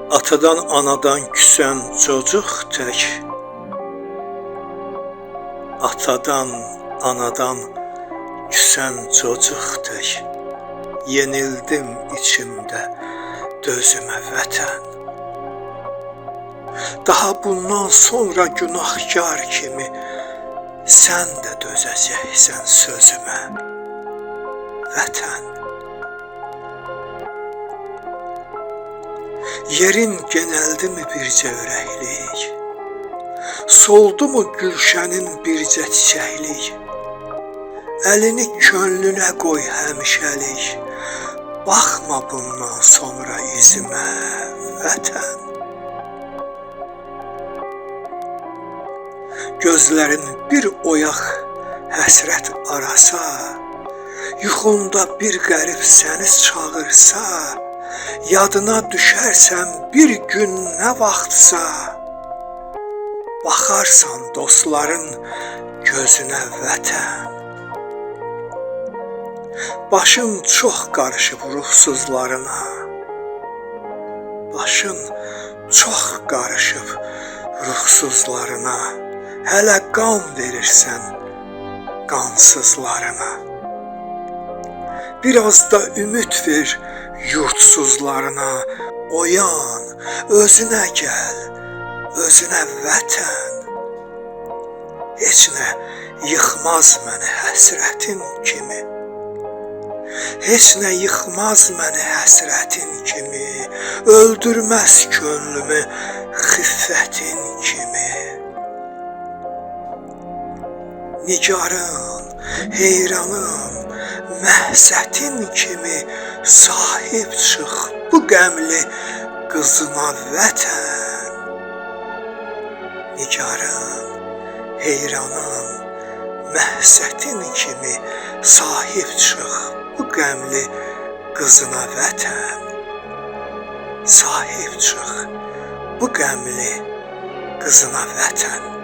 Atadan anadan küsən çocuk tək. Atadan anadan küsən çocuk tək. Yenildim içimdə dözümə vətən. Daha bundan sonra günahkar kimi sən də dözəcəksən sözümə vətən. Yerin genəldi mi bircə ürəklik? Soldu mu gülşənin bircə çiçəklik? Əlini könlünə qoy həmişəlik. Baxma bundan sonra izimə vətən. Gözlərin bir oyaq həsrət arasa, yuxunda bir qərib səni çağırsa, yadına düşərsən bir gün nə vaxtsa, baxarsan dostların gözünə vətən. Başın çox qarışıb ruhsuzlarına, başın çox qarışıb ruhsuzlarına, hələ qan verirsən qansızlarına. Biraz da ümid ver yurtsuzlarına, oyan, özünə gəl, özünə vətən. Heç nə yıxmaz məni həsrətin kimi, heç nə yıxmaz məni həsrətin kimi, öldürməz könlümü xiffətin kimi. Nigarın, heyranın, məhsətin kimi sahib çıx bu qəmli qızına vətən. Nigarın, heyranın, məhsətin kimi sahib çıx bu qəmli qızına vətən. Sahib çıx bu qəmli qızına vətən.